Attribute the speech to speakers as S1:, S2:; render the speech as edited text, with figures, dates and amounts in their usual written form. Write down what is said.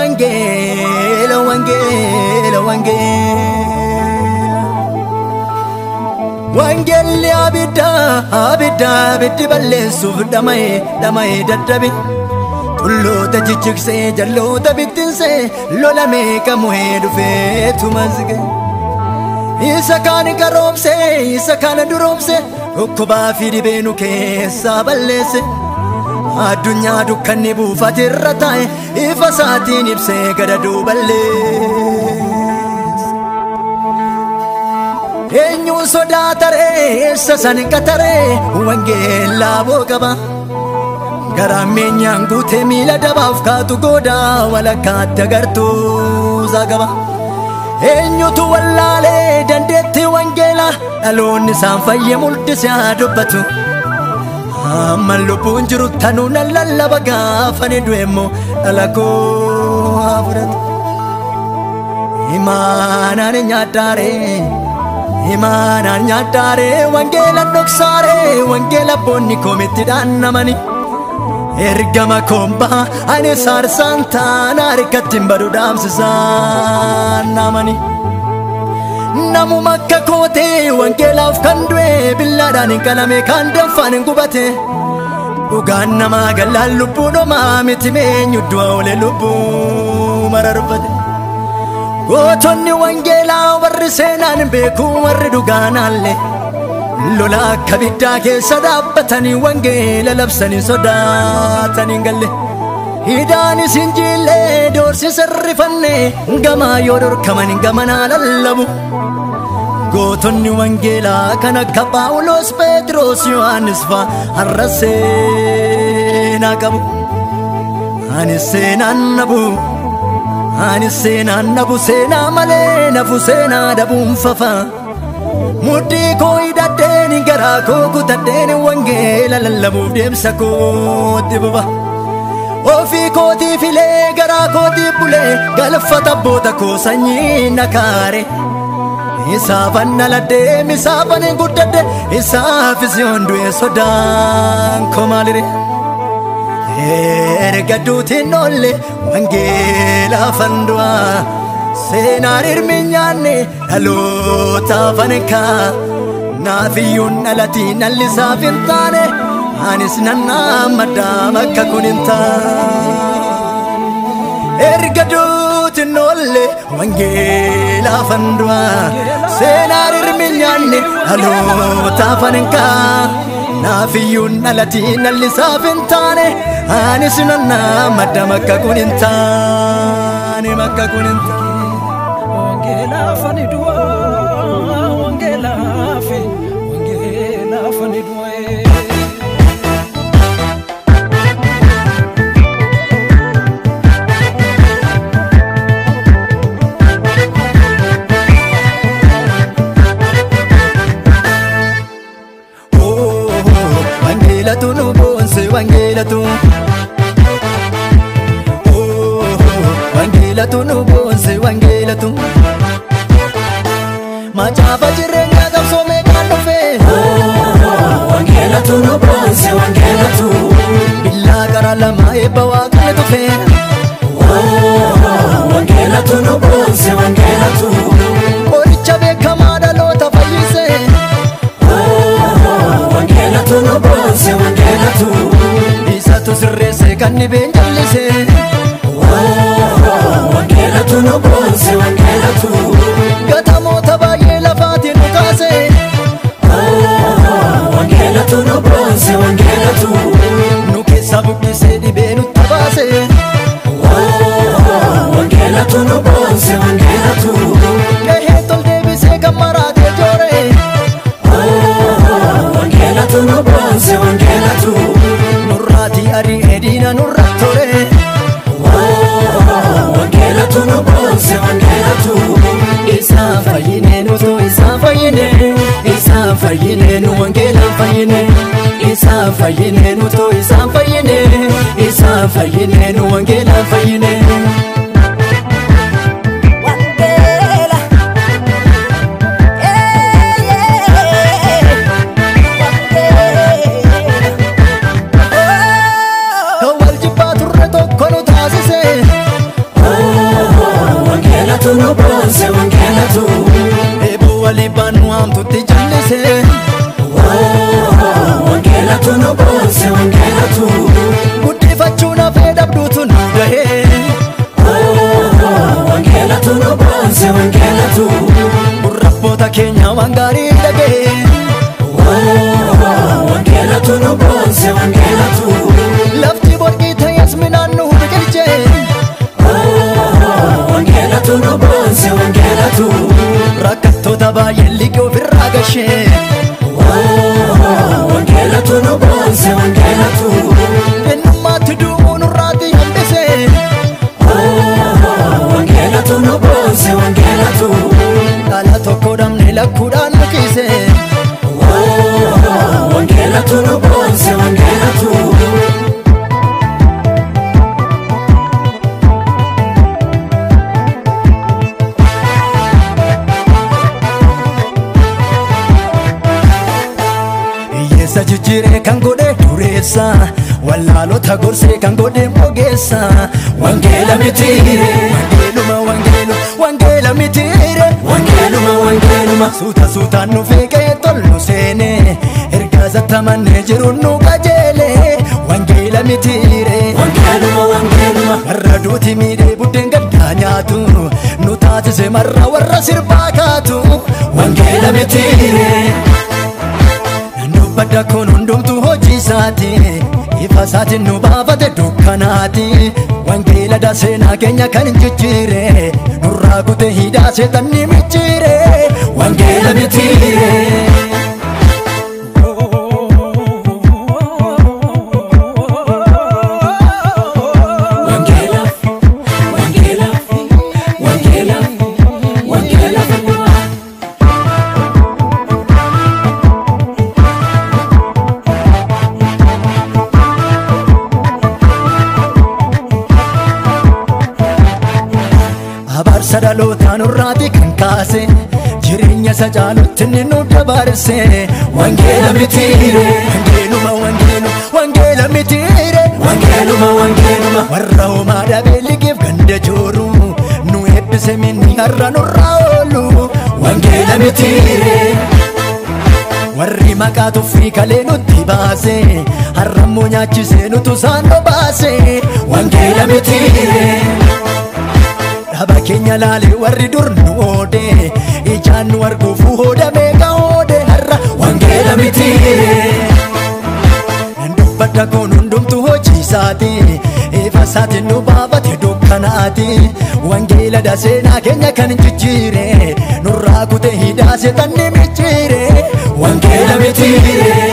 S1: wangela wangela wangeli abida abida abidi balleessuuf dhama'ee dadhabe tulloota jijjigse jalloota bittinse lolamee qamuhee dhufeetu mazge isa kaan qaroomse isa kaan duroomse ukkubaa fi dhibeenu keessaa balleesse addunyaa dukkanni buufatirra taa'e ifa isaatiin ibsee gadaduu balleesse eenyuun sodaataree eessa san qataree wangeelaa boo qaba garaa meenyaan guutee miila dabaaf kaatu goodaa walakkaatti agartuu isaa qaba eenyutu wallaalee dandeetti wangeelaa dhaloonni isaan fayye mul'ise haa dubbatu amma lubbuun jiru tanuu nan lallaba gaafani du'emmoo dhala koo haa fudhatu imaanaan nyaaddaaree wangeela dhoksaaree wangeela boonni koomitti dhaannamani ergama kombaa ani saarsaan taana harkattiin badu dhaamsisaan namani namuma akka kootee wangeelaaf kan du'e billaadhaan hin qalame kan danfaan hin gubate dhugaan namaa gallaan lubbuun homaa miti meenyu du'a oole lubbuu mararfate gootonni wangeelaa warri seenaan beeku warri dhugaanaallee lola akka biddaa keessa dhaabbatanii wangeela labsanii sodaatanii galle hidaanis hin jiillee doorsisa rifanne gamaa yoo dhorkaman gamanaa lallabu gootonni wangeelaa kan akka Phaawulos Phexros Yohaannis fa'a har'a seenaa qabu ani seenaan nabu seenaa malee nafu seenaa dhabuun fafa mudhii koo hidhadheen garaa koo kutadheen wangeela lallabuuf deemsa kootti buba ofii kootii filee garaa kootii bulee galfata abboota koo sanyii nakaare isaafan dhaladhee isaafan hin guddadhe isaafis yoon du'e sodaan koo maalire erga duutiin oolle wangeelaafan du'a seenaan hirmi nyaanne dhalootaafan kaa naafiyyuun dhalatiin dhallisaaf hin taane anis nannaamaddaa bakka kun hin taane erga duutiin oolle wangeelaafan du'a seenaan hirmi nyaanne dhalootaafan kaa naafiyyuun dhalatiin dhallisaaf hin taane anis nannaamaddaa bakka kun hin taane bakka kun hin taane wangela fani dua wangela fani dua wangela tu nu bonse wangela tu wangela tu nu bonse wangela tu macaafa jireenyaa qabsoomee kan dhufe wangela tu nu bonse wangela tu billaa gara lama eebba waaqni dhufe wangela tu nu bonse wangela tu qoricha beekamaa dhaloota fayyise wangela tu nu bonse wangela tu isatu sirreesse kan dhibeen jallise wangela tu nu bonse wangela tu gatamoota baay'ee lafaatiin dhukaase wangela tu nu bonse wangela tu nu keessa buqqisee dhibee nutti baase wangela tu nu bonse wangela tu gahee tol deebisee kan maraatee joore wangela tu nu bonse wangela tu nurraatii ari'ee diina nurra tore wangela tu nu bonse wangela tu isaan fayyine nutu isaan fayyine isaan fayyine nu wangeelaan fayyine isaan fayyine nutu isaan fayyine isaan fayyine nu wangeelaan fayyine wal jibbaa turre tokko nu taasise tu no bonse wangela tu ebo wali banu am tutti jallise wangela tu no bonse wangela tu buddi facciuna fedabdu tu nu gahe wangela tu no bonse wangela tu burrabbota keenya wangari dage wangela tu no bonse wangela tu lafti borgi tayas minannu biqilche wangela tu no bonse wangela tu rakkattota baay'ee ofirraa gashe wangela tu no bonse wangela tu ennummaatti du'uu nurraati hambise wangela tu no bonse wangela tu dhala tokko dhabne lakkuudhaan nuqise wangela tu no bonse wangela tu Sajjire kan godhe dureessa wallaalota gorsee kan godhe mogeessa wangela mitire wangela mitire wangeluma suuta suutaan nu fiigee tollu seene ergaa zattamanne jiru nu qajeele wangela mitire wangeluma warra duuti miidhee buddeen gaddaa nyaatu nu taasise marra warra sirbaa kaatu wangela mitire Badda kun hundumtu hojii isaati ifa isaatiin nu baafate dukkanaati wangeela seenaa keenya kan jijjiire nurraa kute hidhaa seexanni micciire wangeela mitiire Sadaloota nurraati kan kaase jireenya isa caalutti inni nu dabarse wangeela mitiire wangeela mitiire wangeeluma warra homaa dhabee liqeef ganda jooru nu eebbise minni har'a nurraa oolu wangeela mitiire warri maqaa tuffii kalee nutti baase har'ammoo nyaachisee nutu isaan nu baase wangeela mitiire Dhaba keenya laalee warri dur nu oode ijaan nu arguufu hooda meeqa oode har'a wangeela mitiire dubbadda kun hundumtu hojii isaati ifa isaatiin nu baafate dukkanaati wangeela seenaa keenya kan jijjiire nurraa kute hidhaa seexanni micciire wangeela mitiire